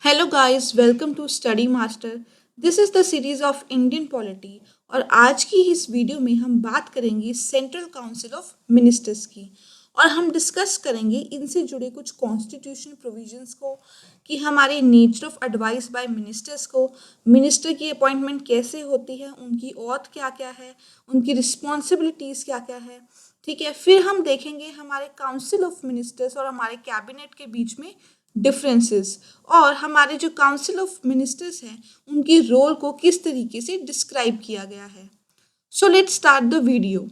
Hello guys, welcome to study master. This is the series of Indian polity. और आज की इस video में हम बात करेंगे सेंट्रल काउंसिल ऑफ मिनिस्टर्स की। और हम डिस्कस करेंगे इनसे जुड़े कुछ कॉन्स्टिट्यूशनल प्रोविजंस को, कि हमारे nature of advice by ministers को, मिनिस्टर की अपॉइंटमेंट कैसे होती है, उनकी ऑथ क्या क्या है, उनकी रिस्पॉन्सिबिलिटीज़ क्या क्या है। ठीक है, फिर हम देखेंगे हमारे काउंसिल ऑफ मिनिस्टर्स और हमारे कैबिनेट के बीच में डिफरेंसेस, और हमारे जो काउंसिल ऑफ मिनिस्टर्स हैं उनकी रोल को किस तरीके से डिस्क्राइब किया गया है। So let's start the video.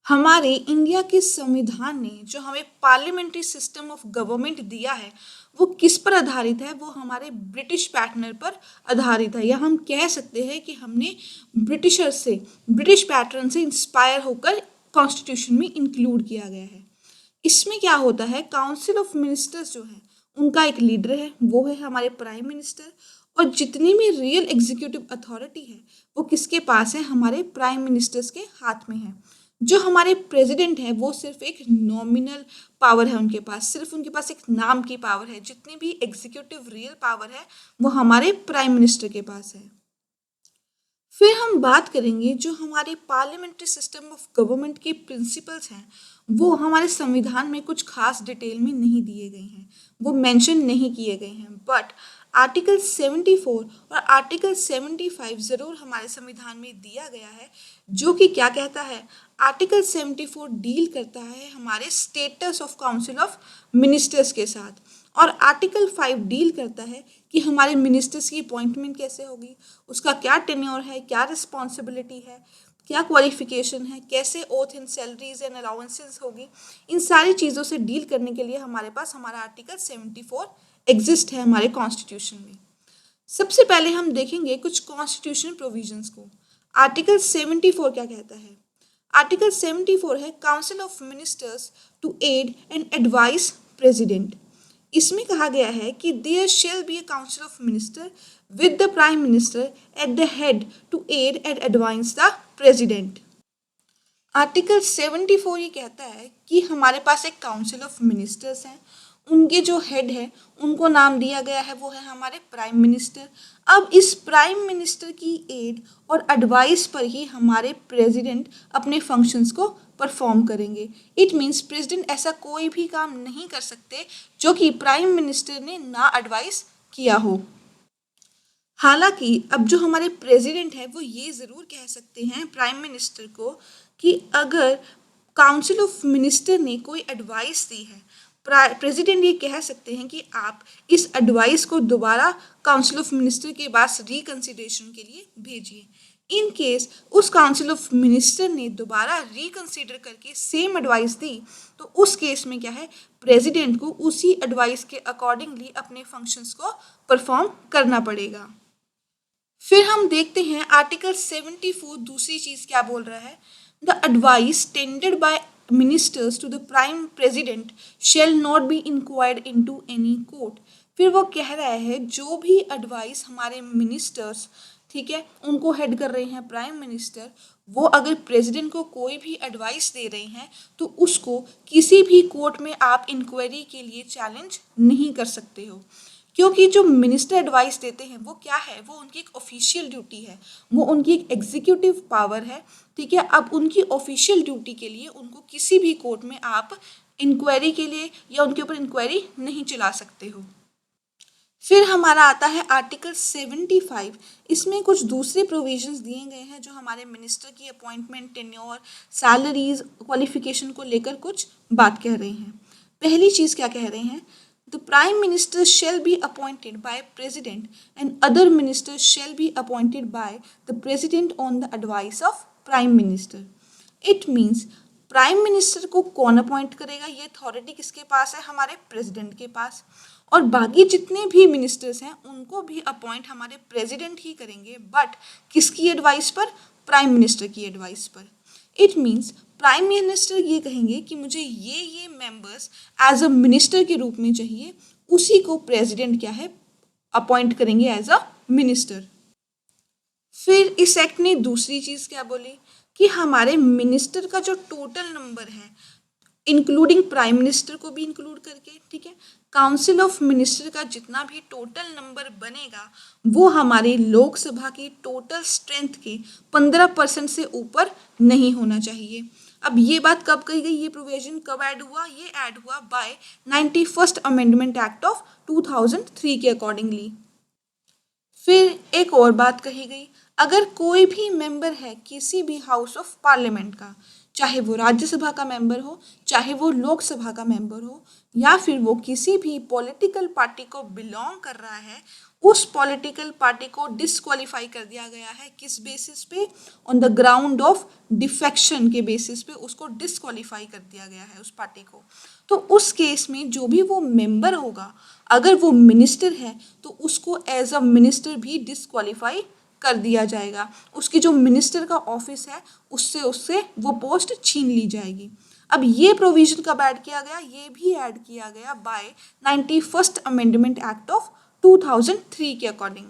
हमारे इंडिया के संविधान ने जो हमें पार्लियामेंट्री सिस्टम ऑफ गवर्नमेंट दिया है वो किस पर आधारित है? वो हमारे ब्रिटिश पैटर्न पर आधारित है, या हम कह सकते हैं कि हमने ब्रिटिश पैटर्न से इंस्पायर होकर कॉन्स्टिट्यूशन में इंक्लूड किया गया है। इसमें क्या होता है, काउंसिल ऑफ मिनिस्टर्स जो है उनका एक लीडर है, वो है हमारे प्राइम मिनिस्टर। और जितनी भी रियल एग्जीक्यूटिव अथॉरिटी है वो किसके पास है? हमारे प्राइम मिनिस्टर्स के हाथ में है। जो हमारे प्रेसिडेंट है वो सिर्फ एक नॉमिनल पावर है उनके पास, सिर्फ उनके पास एक नाम की पावर है। जितनी भी एग्जीक्यूटिव रियल पावर है वो हमारे प्राइम मिनिस्टर के पास है। फिर हम बात करेंगे जो हमारे पार्लियामेंट्री सिस्टम ऑफ गवर्नमेंट के प्रिंसिपल्स हैं, वो हमारे संविधान में कुछ खास डिटेल में नहीं दिए गए हैं, वो मेंशन नहीं किए गए हैं। बट आर्टिकल 74 और आर्टिकल 75 ज़रूर हमारे संविधान में दिया गया है, जो कि क्या कहता है? आर्टिकल 74 डील करता है हमारे status of council of ministers के साथ, और आर्टिकल 5 डील करता है कि हमारे मिनिस्टर्स की अपॉइंटमेंट कैसे होगी, उसका क्या टेन्योर है, क्या रिस्पॉन्सिबिलिटी है, क्या क्वालिफिकेशन है, कैसे oath in salaries and allowances होगी। इन सारी चीज़ों से डील करने के लिए हमारे पास हमारा आर्टिकल 74 एग्जिस्ट है हमारे कॉन्स्टिट्यूशन में। सबसे पहले हम देखेंगे कुछ कॉन्स्टिट्यूशनल प्रोविजंस को। आर्टिकल 74 क्या कहता है? आर्टिकल 74 है council of ministers to aid and advise president. इसमें कहा गया है कि there shall be a council of minister with the prime minister at the head to aid and advise the president. Article 74 ये कहता है कि हमारे पास एक काउंसिल ऑफ मिनिस्टर्स हैं, उनके जो हेड है उनको नाम दिया गया है, वो है हमारे प्राइम मिनिस्टर। अब इस प्राइम मिनिस्टर की एड और एडवाइस पर ही हमारे प्रेसिडेंट अपने फंक्शंस को परफॉर्म करेंगे। इट मीन्स प्रेसिडेंट ऐसा कोई भी काम नहीं कर सकते जो कि प्राइम मिनिस्टर ने ना एडवाइस किया हो। हालांकि अब जो हमारे प्रेसिडेंट है वो ये ज़रूर कह सकते हैं प्राइम मिनिस्टर को कि अगर काउंसिल ऑफ मिनिस्टर ने कोई एडवाइस दी है, प्रेसिडेंट ये कह सकते हैं कि आप इस एडवाइस को दोबारा काउंसिल ऑफ मिनिस्टर के पास रिकंसिडरेशन के लिए भेजिए। इन केस उस काउंसिल ऑफ मिनिस्टर ने दोबारा रिकंसिडर करके सेम एडवाइस दी, तो उस केस में क्या है, प्रेसिडेंट को उसी एडवाइस के अकॉर्डिंगली अपने फंक्शंस को परफॉर्म करना पड़ेगा। फिर हम देखते हैं आर्टिकल 74 दूसरी चीज क्या बोल रहा है। The advice tendered by ministers to the prime president shall not be inquired into any court. फिर वो कह रहा है जो भी एडवाइस हमारे मिनिस्टर्स, ठीक है, उनको हेड कर रहे हैं प्राइम मिनिस्टर, वो अगर प्रेसिडेंट को कोई भी एडवाइस दे रहे हैं तो उसको किसी भी कोर्ट में आप इंक्वायरी के लिए चैलेंज नहीं कर सकते हो, क्योंकि जो मिनिस्टर एडवाइस देते हैं वो क्या है, वो उनकी एक ऑफिशियल ड्यूटी है, वो उनकी एक एग्जीक्यूटिव पावर है। ठीक है, अब उनकी ऑफिशियल ड्यूटी के लिए उनको किसी भी कोर्ट में आप इंक्वायरी के लिए या उनके ऊपर इंक्वायरी नहीं चला सकते हो। फिर हमारा आता है आर्टिकल 75। इसमें कुछ दूसरे प्रोविजंस दिए गए हैं जो हमारे मिनिस्टर की अपॉइंटमेंट, टेन्योर, सैलरीज, क्वालिफिकेशन को लेकर कुछ बात कह रहे हैं। पहली चीज़ क्या कह रहे हैं, the prime minister shall be appointed by president and other ministers shall be appointed by the president on the advice of prime minister. It means prime minister को कौन अपॉइंट करेगा, ये अथॉरिटी किसके पास है? हमारे प्रेसिडेंट के पास। और बाकी जितने भी मिनिस्टर्स हैं उनको भी अपॉइंट हमारे प्रेसिडेंट ही करेंगे, बट किसकी एडवाइस पर? प्राइम मिनिस्टर की एडवाइस पर। इट मीन्स प्राइम मिनिस्टर ये कहेंगे कि मुझे ये मेंबर्स एज अ मिनिस्टर के रूप में चाहिए, उसी को प्रेसिडेंट क्या है, अपॉइंट करेंगे एज अ मिनिस्टर। फिर इस एक्ट ने दूसरी चीज़ क्या बोली कि हमारे मिनिस्टर का जो टोटल नंबर है, इंक्लूडिंग प्राइम मिनिस्टर को भी इंक्लूड करके, ठीक है। काउंसिल ऑफ मिनिस्टर का जितना भी टोटल नंबर बनेगा वो हमारी लोकसभा की टोटल स्ट्रेंथ के 15% से ऊपर नहीं होना चाहिए। अब ये बात कब कही गई, ये प्रोविजन कब ऐड हुआ, ये ऐड हुआ bye 91st amendment act of 2003 के अकॉर्डिंगली। फिर एक और बात कही गई, अगर कोई भी मेंबर है किसी भी हाउस ऑफ पार्लियामेंट का, चाहे वो राज्यसभा का मेंबर हो, चाहे वो लोकसभा का मेंबर हो, या फिर वो किसी भी पॉलिटिकल पार्टी को बिलोंग कर रहा है, उस पॉलिटिकल पार्टी को डिस्क्वालीफाई कर दिया गया है। किस बेसिस पे, on the ground of defection के बेसिस पे उसको डिस्क्वालीफाई कर दिया गया है उस पार्टी को। तो उस केस में जो भी वो मेंबर होगा, अगर वो मिनिस्टर है तो उसको एज अ मिनिस्टर भी डिस्क्वालीफाई कर दिया जाएगा, उसकी जो मिनिस्टर का ऑफिस है उससे उससे वो पोस्ट छीन ली जाएगी। अब ये प्रोविजन कब ऐड किया गया, ये भी ऐड किया गया bye 91st amendment act of 2003 के अकॉर्डिंग।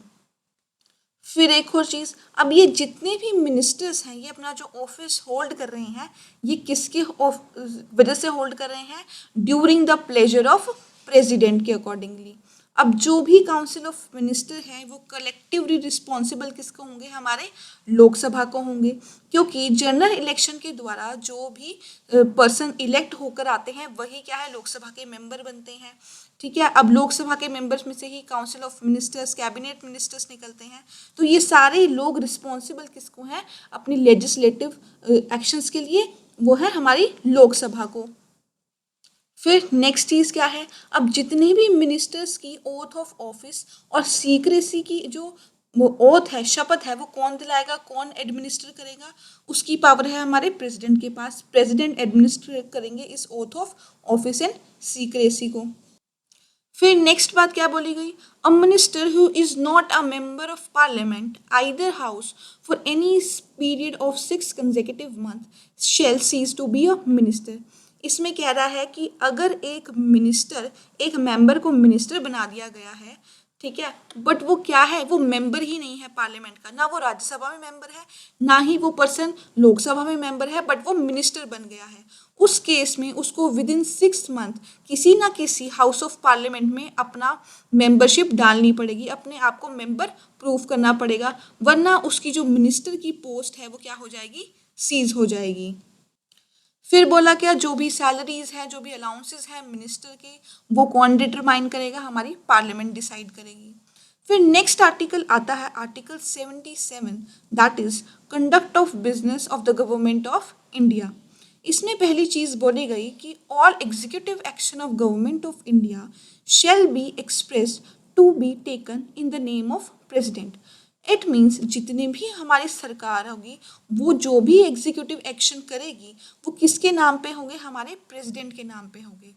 फिर एक और चीज़, अब ये जितने भी मिनिस्टर्स हैं ये अपना जो ऑफिस होल्ड कर रहे हैं, ये किसके वजह से होल्ड कर रहे हैं, during the pleasure of president के अकॉर्डिंगली। अब जो भी काउंसिल ऑफ मिनिस्टर हैं वो कलेक्टिवली रिस्पॉन्सिबल किसको होंगे, हमारे लोकसभा को होंगे, क्योंकि जनरल इलेक्शन के द्वारा जो भी पर्सन इलेक्ट होकर आते हैं वही क्या है, लोकसभा के मेंबर बनते हैं, ठीक है। अब लोकसभा के मेंबर्स में से ही council of ministers, cabinet ministers निकलते हैं, तो ये सारे लोग रिस्पॉन्सिबल किसको हैं, अपनी लेजिस्लेटिव एक्शंस के लिए, वो है हमारी लोकसभा को। फिर नेक्स्ट चीज़ क्या है, अब जितने भी मिनिस्टर्स की ओथ ऑफ ऑफिस और सीक्रेसी की जो वो ओथ है, शपथ है, वो कौन दिलाएगा, कौन एडमिनिस्टर करेगा, उसकी पावर है हमारे प्रेसिडेंट के पास। प्रेसिडेंट एडमिनिस्टर करेंगे इस oath of office and secrecy को। फिर नेक्स्ट बात क्या बोली गई, a minister who is not a member of parliament either house for any period of 6 consecutive month shall cease to be a minister. इसमें कह रहा है कि अगर एक मिनिस्टर, एक मेंबर को मिनिस्टर बना दिया गया है, ठीक है, बट वो क्या है, वो मेंबर ही नहीं है पार्लियामेंट का, ना वो राज्यसभा में मेंबर है, ना ही वो पर्सन लोकसभा में मेंबर है, बट वो मिनिस्टर बन गया है, उस केस में उसको विद इन 6 मंथ किसी ना किसी हाउस ऑफ पार्लियामेंट में अपना मेंबरशिप डालनी पड़ेगी, अपने आप को मेंबर प्रूव करना पड़ेगा, वरना उसकी जो मिनिस्टर की पोस्ट है वो क्या हो जाएगी, सीज हो जाएगी। फिर बोला क्या, जो भी सैलरीज हैं, जो भी अलाउंसेस हैं मिनिस्टर के, वो कौन डिटरमाइन करेगा, हमारी पार्लियामेंट डिसाइड करेगी। फिर नेक्स्ट आर्टिकल आता है article 77, that is conduct of business of the government of India. इसमें पहली चीज बोली गई कि all executive action of government of India shall be expressed to be taken in the name of president. It means जितनी भी हमारी सरकार होगी, वो जो भी एग्जीक्यूटिव एक्शन करेगी वो किसके नाम पे होंगे, हमारे प्रेसिडेंट के नाम पे होंगे।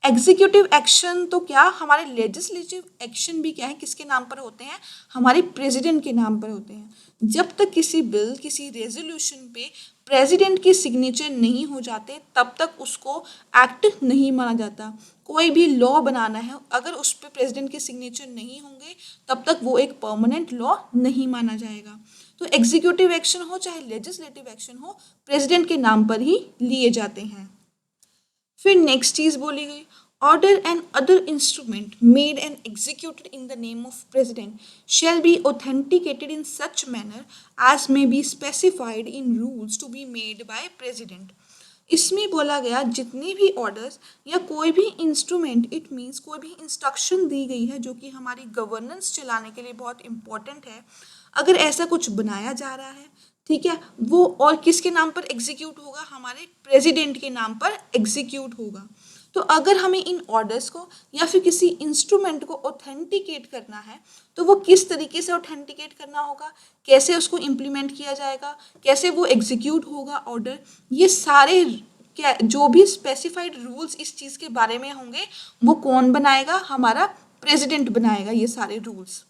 एग्जीक्यूटिव एक्शन तो क्या, हमारे लेजिस्लेटिव एक्शन भी क्या है, किसके नाम पर होते हैं, हमारे प्रेसिडेंट के नाम पर होते हैं। जब तक किसी बिल, किसी रेजोल्यूशन पे प्रेसिडेंट की सिग्नेचर नहीं हो जाते तब तक उसको एक्ट नहीं माना जाता। कोई भी लॉ बनाना है, अगर उस पर प्रेसिडेंट के सिग्नेचर नहीं होंगे तब तक वो एक परमानेंट लॉ नहीं माना जाएगा। तो एग्जीक्यूटिव एक्शन हो चाहे लेजिस्लेटिव एक्शन हो, प्रेसिडेंट के नाम पर ही लिए जाते हैं। फिर नेक्स्ट चीज बोली गई, order and other instrument made and executed in the name of president shall be authenticated in such manner as may be specified in rules to be made by president. इसमें बोला गया जितने भी ऑर्डर्स या कोई भी इंस्ट्रूमेंट, इट मीन्स कोई भी इंस्ट्रक्शन दी गई है जो कि हमारी गवर्नेंस चलाने के लिए बहुत इंपॉर्टेंट है, अगर ऐसा कुछ बनाया जा रहा है, ठीक है, वो और किसके नाम पर एग्जीक्यूट होगा, हमारे प्रेसिडेंट के नाम पर एग्जीक्यूट होगा। तो अगर हमें इन ऑर्डर्स को या फिर किसी इंस्ट्रूमेंट को ऑथेंटिकेट करना है तो वो किस तरीके से ऑथेंटिकेट करना होगा, कैसे उसको इम्प्लीमेंट किया जाएगा, कैसे वो एग्जीक्यूट होगा ऑर्डर, ये सारे क्या जो भी स्पेसिफाइड रूल्स इस चीज़ के बारे में होंगे वो कौन बनाएगा, हमारा प्रेसिडेंट बनाएगा ये सारे रूल्स।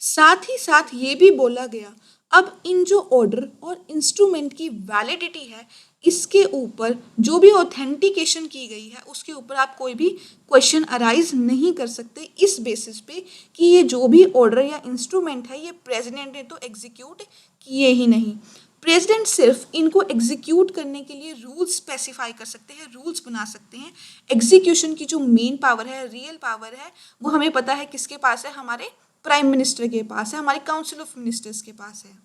साथ ही साथ ये भी बोला गया, अब इन जो ऑर्डर और इंस्ट्रूमेंट की वैलिडिटी है, इसके ऊपर जो भी ऑथेंटिकेशन की गई है उसके ऊपर आप कोई भी क्वेश्चन अराइज नहीं कर सकते, इस बेसिस पे कि ये जो भी ऑर्डर या इंस्ट्रूमेंट है ये प्रेसिडेंट ने तो एग्जीक्यूट किए ही नहीं। प्रेसिडेंट सिर्फ इनको एग्जीक्यूट करने के लिए रूल्स स्पेसिफाई कर सकते हैं, रूल्स बना सकते हैं। एग्जीक्यूशन की जो मेन पावर है, रियल पावर है, वो हमें पता है किसके पास है, हमारे प्राइम मिनिस्टर के पास है, हमारे काउंसिल ऑफ मिनिस्टर्स के पास है।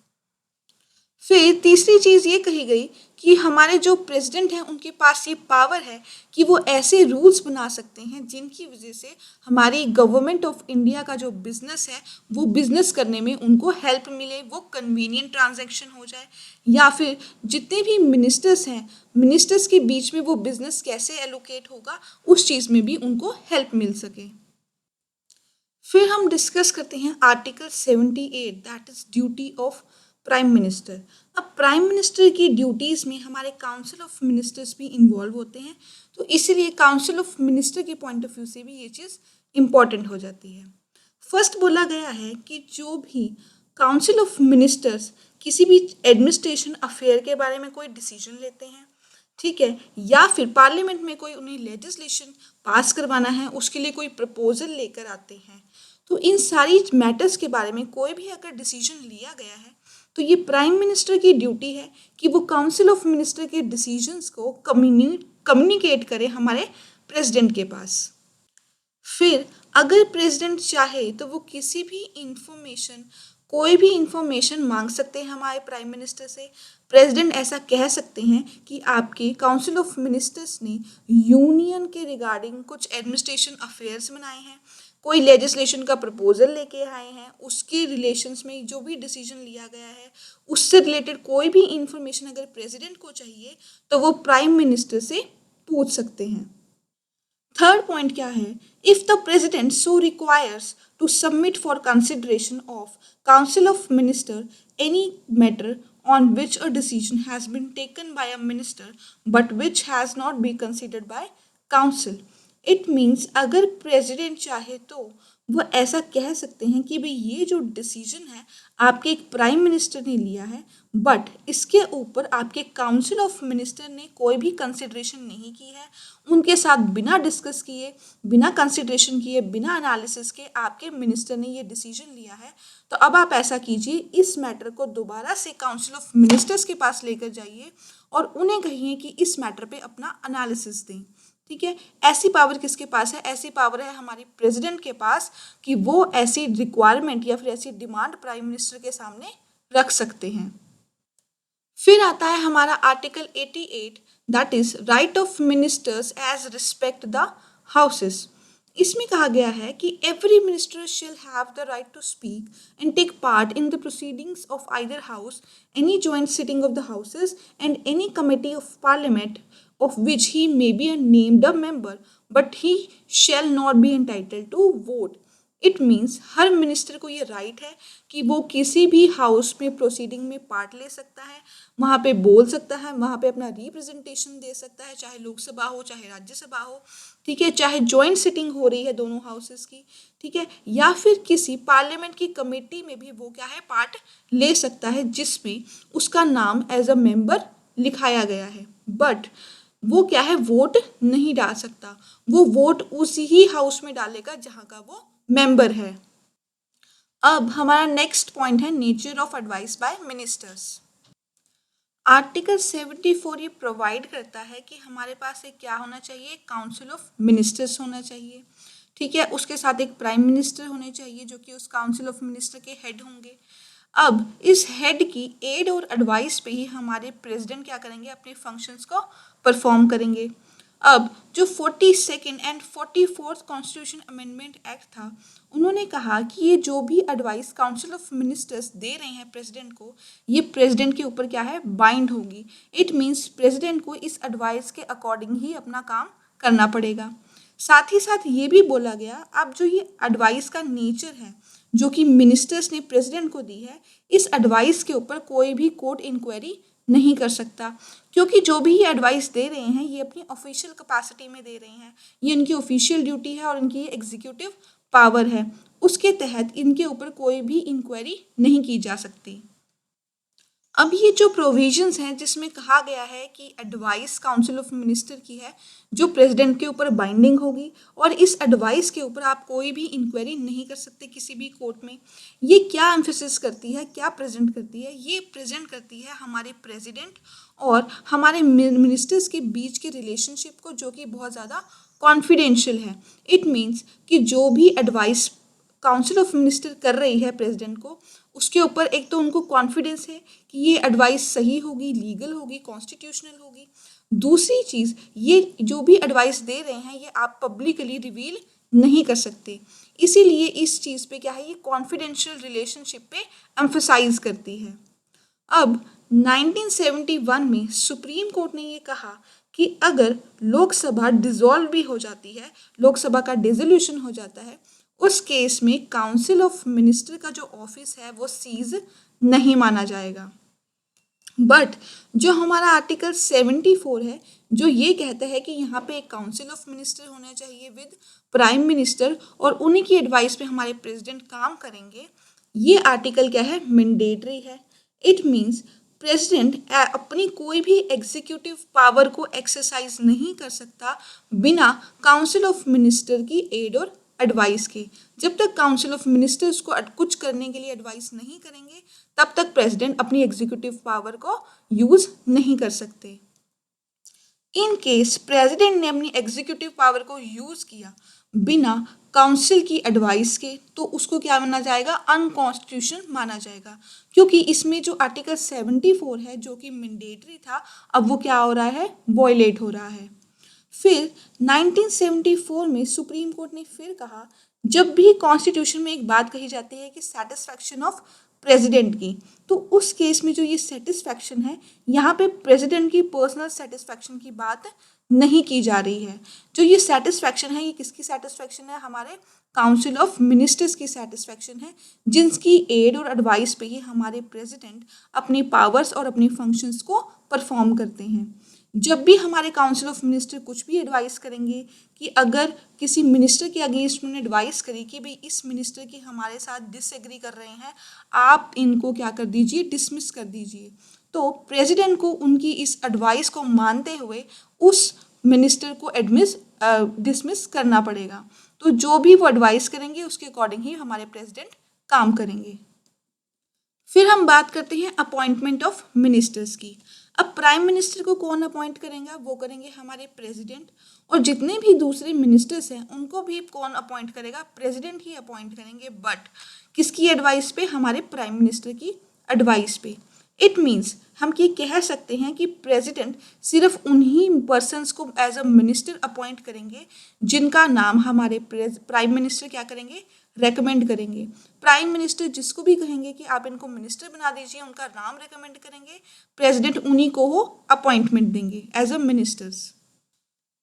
फिर तीसरी चीज़ ये कही गई कि हमारे जो प्रेसिडेंट हैं उनके पास ये पावर है कि वो ऐसे रूल्स बना सकते हैं जिनकी वजह से हमारी गवर्नमेंट ऑफ इंडिया का जो बिजनेस है वो बिजनेस करने में उनको हेल्प मिले, वो कन्वीनियंट ट्रांजैक्शन हो जाए, या फिर जितने भी मिनिस्टर्स हैं, मिनिस्टर्स के बीच में वो बिजनेस कैसे एलोकेट होगा उस चीज़ में भी उनको हेल्प मिल सके। फिर हम डिस्कस करते हैं article 78, that is duty of prime minister. अब प्राइम मिनिस्टर की ड्यूटीज़ में हमारे काउंसिल ऑफ मिनिस्टर्स भी इन्वॉल्व होते हैं, तो इसीलिए काउंसिल ऑफ मिनिस्टर के पॉइंट ऑफ व्यू से भी ये चीज़ इम्पॉर्टेंट हो जाती है। फर्स्ट बोला गया है कि जो भी काउंसिल ऑफ मिनिस्टर्स किसी भी एडमिनिस्ट्रेशन अफेयर के बारे में कोई डिसीजन लेते हैं, ठीक है, या फिर पार्लियामेंट में कोई उन्हें लेजिस्लेशन पास करवाना है, उसके लिए कोई प्रपोजल लेकर आते हैं, तो इन सारी मैटर्स के बारे में कोई भी अगर डिसीजन लिया गया है तो ये प्राइम मिनिस्टर की ड्यूटी है कि वो काउंसिल ऑफ मिनिस्टर के डिसीजंस को कम्युनिकेट करे हमारे प्रेसिडेंट के पास। फिर अगर प्रेसिडेंट चाहे तो वो किसी भी इंफॉर्मेशन, कोई भी इंफॉर्मेशन मांग सकते हैं हमारे प्राइम मिनिस्टर से। प्रेसिडेंट ऐसा कह सकते हैं कि आपके काउंसिल ऑफ मिनिस्टर्स ने यूनियन के रिगार्डिंग कुछ एडमिनिस्ट्रेशन अफेयर्स बनाए हैं, कोई लेजिस्लेशन का प्रपोजल लेके आए हैं, उसके रिलेशंस में जो भी डिसीजन लिया गया है उससे रिलेटेड कोई भी इंफॉर्मेशन अगर प्रेसिडेंट को चाहिए तो वो प्राइम मिनिस्टर से पूछ सकते हैं। थर्ड पॉइंट क्या है, if the president so requires to submit for consideration of council of minister any matter on which a decision has been taken by a minister but which has not been considered by council. It means अगर president चाहे तो वो ऐसा कह सकते हैं कि भाई ये जो डिसीजन है आपके एक प्राइम मिनिस्टर ने लिया है, बट इसके ऊपर आपके काउंसिल ऑफ मिनिस्टर ने कोई भी कंसिडरेशन नहीं की है, उनके साथ बिना डिस्कस किए, बिना कंसिडरेशन किए, बिना एनालिसिस के आपके मिनिस्टर ने ये डिसीजन लिया है, तो अब आप ऐसा कीजिए, इस मैटर को दोबारा से काउंसिल ऑफ मिनिस्टर्स के पास लेकर जाइए और उन्हें कहिए कि इस मैटर पे अपना एनालिसिस दें। ठीक है, ऐसी पावर किसके पास है, ऐसी पावर है हमारी प्रेसिडेंट के पास कि वो ऐसी रिक्वायरमेंट या फिर ऐसी डिमांड प्राइम मिनिस्टर के सामने रख सकते हैं। फिर आता है हमारा article 88, that is right of ministers as respect the houses. इसमें कहा गया है कि every minister shall have the right to speak and take part in the proceedings of either house, any joint sitting of the houses and any committee of parliament of which he may be named a member, but he shall not be entitled to vote. It means her minister को ये right है कि वो किसी भी house में proceeding में part ले सकता है, वहाँ पे बोल सकता है, वहाँ पे अपना रिप्रेजेंटेशन दे सकता है, चाहे लोकसभा हो चाहे राज्यसभा हो, ठीक है, चाहे जॉइंट सिटिंग हो रही है दोनों हाउसेस की, ठीक है, या फिर किसी पार्लियामेंट की कमेटी में भी वो क्या है पार्ट ले सकता है जिसमें उसका नाम एज अ मेंबर लिखाया गया है, बट वो क्या है वोट नहीं डाल सकता, वो वोट उसी ही हाउस में डालेगा जहां का वो मेंबर है। अब हमारा नेक्स्ट पॉइंट है nature of advice by ministers. Article 74 ये प्रोवाइड करता है कि हमारे पास एक क्या होना चाहिए, काउंसिल ऑफ मिनिस्टर्स होना चाहिए, ठीक है, उसके साथ एक प्राइम मिनिस्टर होने चाहिए जो कि उस काउंसिल ऑफ मिनिस्टर के हेड होंगे। अब इस हेड की एड और एडवाइस पे ही हमारे प्रेसिडेंट क्या करेंगे, अपने फंक्शंस को परफॉर्म करेंगे। अब जो 42nd and 44th constitution amendment act था, उन्होंने कहा कि ये जो भी एडवाइस काउंसिल ऑफ मिनिस्टर्स दे रहे हैं प्रेसिडेंट को, ये प्रेसिडेंट के ऊपर क्या है बाइंड होगी। इट मीन्स प्रेसिडेंट को इस एडवाइस के अकॉर्डिंग ही अपना काम करना पड़ेगा। साथ ही साथ ये भी बोला गया, अब जो ये एडवाइस का नेचर है जो कि मिनिस्टर्स ने प्रेसिडेंट को दी है, इस एडवाइस के ऊपर कोई भी कोर्ट इंक्वायरी नहीं कर सकता, क्योंकि जो भी ये एडवाइस दे रहे हैं ये अपनी ऑफिशियल कैपेसिटी में दे रहे हैं, ये इनकी ऑफिशियल ड्यूटी है और इनकी ये एग्जीक्यूटिव पावर है, उसके तहत इनके ऊपर कोई भी इंक्वायरी नहीं की जा सकती। अब ये जो प्रोविजंस हैं जिसमें कहा गया है कि एडवाइस काउंसिल ऑफ मिनिस्टर की है जो प्रेसिडेंट के ऊपर बाइंडिंग होगी और इस एडवाइस के ऊपर आप कोई भी इंक्वायरी नहीं कर सकते किसी भी कोर्ट में। ये क्या एम्फेसिस करती है, क्या प्रेजेंट करती है? ये प्रेजेंट करती है हमारे प्रेसिडेंट और हमारे मिनिस्टर्स के बीच के रिलेशनशिप को, जो कि बहुत ज़्यादा कॉन्फिडेंशियल है। इट मीन्स कि जो भी एडवाइस काउंसिल ऑफ मिनिस्टर कर रही है प्रेसिडेंट को, उसके ऊपर एक तो उनको कॉन्फिडेंस है कि ये एडवाइस सही होगी, लीगल होगी, कॉन्स्टिट्यूशनल होगी। दूसरी चीज़, ये जो भी एडवाइस दे रहे हैं ये आप पब्लिकली रिवील नहीं कर सकते। इसीलिए इस चीज़ पे क्या है, ये कॉन्फिडेंशियल रिलेशनशिप पे एम्फसाइज करती है। अब 1971 में सुप्रीम कोर्ट ने ये कहा कि अगर लोकसभा डिसॉल्व भी हो जाती है, लोकसभा का डिसोल्यूशन हो जाता है, उस केस में काउंसिल ऑफ मिनिस्टर का जो ऑफिस है वो सीज नहीं माना जाएगा। बट जो हमारा आर्टिकल 74 है जो ये कहता है कि यहाँ पे एक काउंसिल ऑफ मिनिस्टर होना चाहिए विद प्राइम मिनिस्टर और उन्हीं की एडवाइस पे हमारे प्रेसिडेंट काम करेंगे, ये आर्टिकल क्या है, मैंडेटरी है। इट मीन्स प्रेसिडेंट अपनी कोई भी एग्जीक्यूटिव पावर को एक्सरसाइज नहीं कर सकता बिना काउंसिल ऑफ मिनिस्टर की एड और एडवाइस के। जब तक काउंसिल ऑफ मिनिस्टर्स को कुछ करने के लिए एडवाइस नहीं करेंगे तब तक प्रेसिडेंट अपनी एग्जीक्यूटिव पावर को यूज नहीं कर सकते। इन केस प्रेसिडेंट ने अपनी एग्जीक्यूटिव पावर को यूज किया बिना काउंसिल की एडवाइस के तो उसको क्या माना जाएगा, अनकॉन्स्टिट्यूशनल माना जाएगा, क्योंकि इसमें जो आर्टिकल 74 है जो कि मैंडेटरी था अब वो क्या हो रहा है, वॉयलेट हो रहा है। फिर 1974 में सुप्रीम कोर्ट ने फिर कहा, जब भी कॉन्स्टिट्यूशन में एक बात कही जाती है कि सेटिस्फैक्शन ऑफ प्रेसिडेंट की, तो उस केस में जो ये सेटिस्फैक्शन है यहाँ पे प्रेसिडेंट की पर्सनल सेटिस्फैक्शन की बात नहीं की जा रही है। जो ये सेटिस्फैक्शन है ये किसकी सेटिस्फैक्शन है, हमारे काउंसिल ऑफ मिनिस्टर्स की सेटिस्फैक्शन है, जिनकी एड और एडवाइस पे ही हमारे प्रेसिडेंट अपनी पावर्स और अपनी फंक्शंस को परफॉर्म करते हैं। जब भी हमारे काउंसिल ऑफ मिनिस्टर कुछ भी एडवाइस करेंगे कि अगर किसी मिनिस्टर के अगेंस्ट उन्होंने एडवाइस करी कि भाई इस मिनिस्टर की हमारे साथ डिसएग्री कर रहे हैं, आप इनको क्या कर दीजिए, डिसमिस कर दीजिए, तो प्रेसिडेंट को उनकी इस एडवाइस को मानते हुए उस मिनिस्टर को डिसमिस करना पड़ेगा। तो जो भी वो एडवाइस करेंगे उसके अकॉर्डिंग ही हमारे प्रेसिडेंट काम करेंगे। फिर हम बात करते हैं अपॉइंटमेंट ऑफ मिनिस्टर्स की। अब प्राइम मिनिस्टर को कौन अपॉइंट करेगा, वो करेंगे हमारे प्रेसिडेंट, और जितने भी दूसरे मिनिस्टर्स हैं उनको भी कौन अपॉइंट करेगा, प्रेसिडेंट ही अपॉइंट करेंगे, बट किसकी एडवाइस पे, हमारे प्राइम मिनिस्टर की एडवाइस पे। इट मीन्स हम ये कह सकते हैं कि प्रेसिडेंट सिर्फ उन्हीं पर्सन्स को एज अ मिनिस्टर अपॉइंट करेंगे जिनका नाम हमारे प्राइम मिनिस्टर क्या करेंगे, रेकमेंड करेंगे। प्राइम मिनिस्टर जिसको भी कहेंगे कि आप इनको मिनिस्टर बना दीजिए उनका नाम रेकमेंड करेंगे, प्रेसिडेंट उन्हीं को वो अपॉइंटमेंट देंगे एज अ मिनिस्टर्स।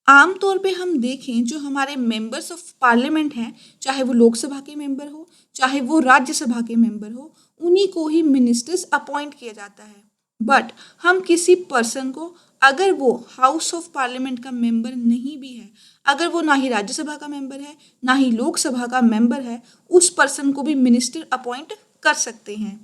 आमतौर पे हम देखें जो हमारे मेंबर्स ऑफ पार्लियामेंट हैं, चाहे वो लोकसभा के मेंबर हो चाहे वो राज्यसभा के मेंबर हो, उन्हीं को ही मिनिस्टर्स अपॉइंट किया जाता है। बट हम किसी पर्सन को, अगर वो हाउस ऑफ पार्लियामेंट का मेंबर नहीं भी है, अगर वो ना ही राज्यसभा का मेंबर है ना ही लोकसभा का मेंबर है, उस पर्सन को भी मिनिस्टर अपॉइंट कर सकते हैं।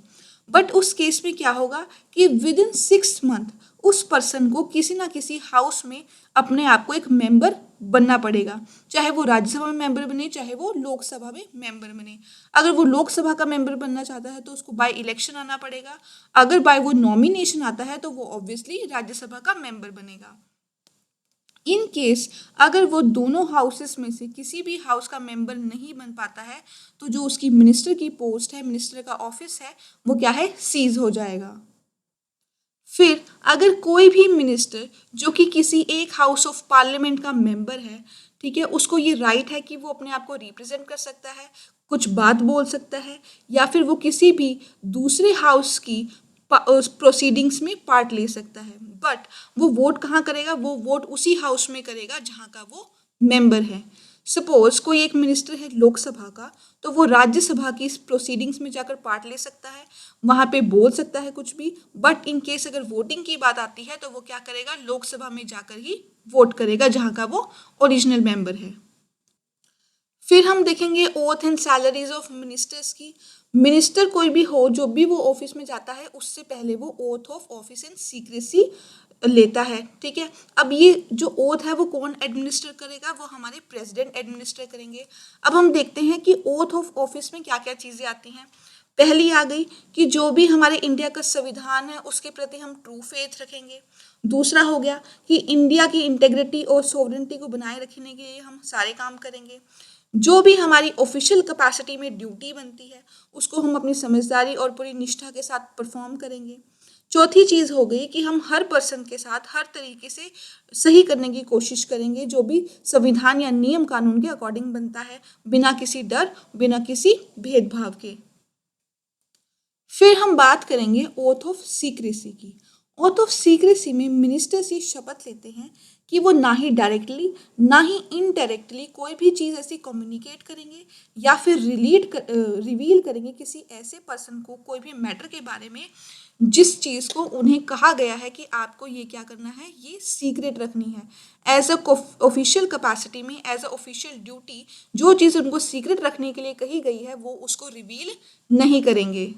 बट उस केस में क्या होगा कि विद इन 6 मंथ उस पर्सन को किसी ना किसी हाउस में अपने आप को एक मेंबर बनना पड़ेगा, चाहे वो राज्यसभा में मेंबर बने चाहे वो लोकसभा में मेंबर बने। अगर वो लोकसभा का मेंबर बनना चाहता है तो उसको बाय इलेक्शन आना पड़ेगा, अगर बाय वो नॉमिनेशन आता है तो वो ऑब्वियसली राज्यसभा का मेंबर बनेगा। इन केस अगर वो दोनों हाउसेस में से किसी भी हाउस का मेंबर नहीं बन पाता है तो जो उसकी मिनिस्टर की पोस्ट है, मिनिस्टर का ऑफिस है, वो क्या है, सीज हो जाएगा। फिर अगर कोई भी मिनिस्टर जो कि किसी एक हाउस ऑफ पार्लियामेंट का मेंबर है, ठीक है, उसको ये राइट है कि वो अपने आप को रिप्रेजेंट कर सकता है, कुछ बात बोल सकता है, या फिर वो किसी भी दूसरे हाउस की प्रोसीडिंग्स में पार्ट ले सकता है, बट वो वोट कहाँ करेगा, वो वोट उसी हाउस में करेगा जहाँ का वो मेंबर है। सपोज कोई एक मिनिस्टर है लोकसभा का, तो वो राज्यसभा की इस प्रोसीडिंग्स में जाकर पार्ट ले सकता है, वहाँ पे बोल सकता है कुछ भी, बट इन केस अगर वोटिंग की बात आती है तो वो क्या करेगा, लोकसभा में जाकर ही वोट करेगा जहाँ का वो ओरिजिनल मेंबर है। फिर हम देखेंगे oath and salaries of ministers की। मिनिस्टर कोई भी हो, जो भी वो ऑफिस में जाता है, उससे पहले वो oath of office and secrecy लेता है। ठीक है, अब ये जो ओथ है वो कौन एडमिनिस्टर करेगा? वो हमारे प्रेसिडेंट एडमिनिस्टर करेंगे। अब हम देखते हैं कि ओथ ऑफ ऑफिस में क्या क्या चीज़ें आती हैं। पहली आ गई कि जो भी हमारे इंडिया का संविधान है उसके प्रति हम ट्रू फेथ रखेंगे। दूसरा हो गया कि इंडिया की इंटेग्रिटी और सोवरेनिटी को बनाए रखने के लिए हम सारे काम करेंगे। जो भी हमारी ऑफिशियल कैपेसिटी में ड्यूटी बनती है उसको हम अपनी समझदारी और पूरी निष्ठा के साथ परफॉर्म करेंगे। चौथी चीज़ हो गई कि हम हर पर्सन के साथ हर तरीके से सही करने की कोशिश करेंगे, जो भी संविधान या नियम कानून के अकॉर्डिंग बनता है, बिना किसी डर, बिना किसी भेदभाव के। फिर हम बात करेंगे ओथ ऑफ सीक्रेसी की। ओथ ऑफ सीक्रेसी में मिनिस्टर्स ये शपथ लेते हैं कि वो ना ही डायरेक्टली ना ही इनडायरेक्टली कोई भी चीज़ ऐसी कम्युनिकेट करेंगे या फिर रिवील करेंगे किसी ऐसे पर्सन को कोई भी मैटर के बारे में जिस चीज़ को उन्हें कहा गया है कि आपको ये क्या करना है, ये सीक्रेट रखनी है। एज अ ऑफिशियल कैपेसिटी में, एज अ ऑफिशियल ड्यूटी, जो चीज़ उनको सीक्रेट रखने के लिए कही गई है वो उसको रिवील नहीं करेंगे।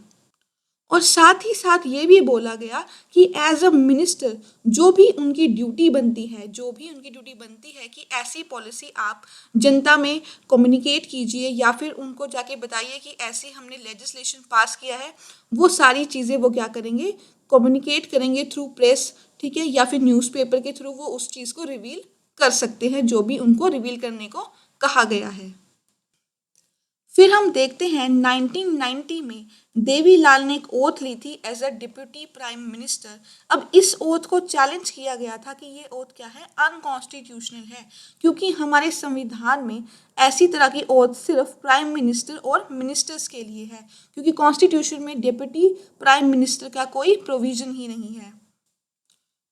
और साथ ही साथ ये भी बोला गया कि एज अ मिनिस्टर जो भी उनकी ड्यूटी बनती है, कि ऐसी पॉलिसी आप जनता में कम्युनिकेट कीजिए या फिर उनको जाके बताइए कि ऐसी हमने लेजिस्लेशन पास किया है, वो सारी चीज़ें वो क्या करेंगे, कम्युनिकेट करेंगे थ्रू प्रेस। ठीक है, या फिर न्यूज़पेपर के थ्रू वो उस चीज़ को रिवील कर सकते हैं जो भी उनको रिवील करने को कहा गया है। फिर हम देखते हैं 1990 में देवीलाल ने एक ओथ ली थी as a deputy prime minister. अब इस ओथ को चैलेंज किया गया था कि ये ओथ क्या है, अनकॉन्स्टिट्यूशनल है, क्योंकि हमारे संविधान में ऐसी तरह की ओथ सिर्फ प्राइम मिनिस्टर और मिनिस्टर्स के लिए है, क्योंकि कॉन्स्टिट्यूशन में डिप्यूटी प्राइम मिनिस्टर का कोई प्रोविजन ही नहीं है।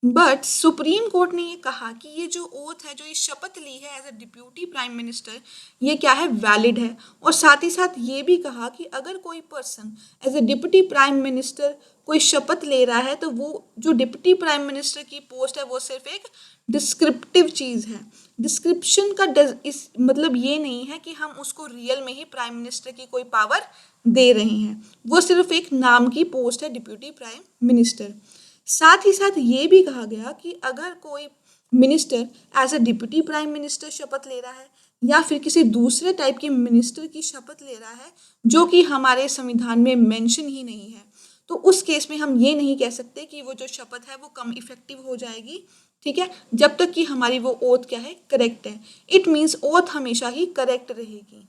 बट सुप्रीम कोर्ट ने ये कहा कि ये जो ओथ है, जो ये शपथ ली है as a deputy prime minister, ये क्या है, वैलिड है। और साथ ही साथ ये भी कहा कि अगर कोई person as a deputy prime minister कोई शपथ ले रहा है तो वो जो डिप्यूटी प्राइम मिनिस्टर की पोस्ट है वो सिर्फ एक डिस्क्रिप्टिव चीज़ है। डिस्क्रिप्शन का इस मतलब ये नहीं है कि हम उसको रियल में ही प्राइम मिनिस्टर की कोई पावर दे रहे हैं, वो सिर्फ एक नाम की पोस्ट है, डिप्यूटी प्राइम मिनिस्टर। साथ ही साथ ये भी कहा गया कि अगर कोई minister as a deputy prime minister शपथ ले रहा है या फिर किसी दूसरे टाइप के मिनिस्टर की शपथ ले रहा है जो कि हमारे संविधान में मेंशन ही नहीं है, तो उस केस में हम ये नहीं कह सकते कि वो जो शपथ है वो कम इफेक्टिव हो जाएगी। ठीक है, जब तक कि हमारी वो ओथ क्या है, करेक्ट है। इट मीन्स ओथ हमेशा ही करेक्ट रहेगी।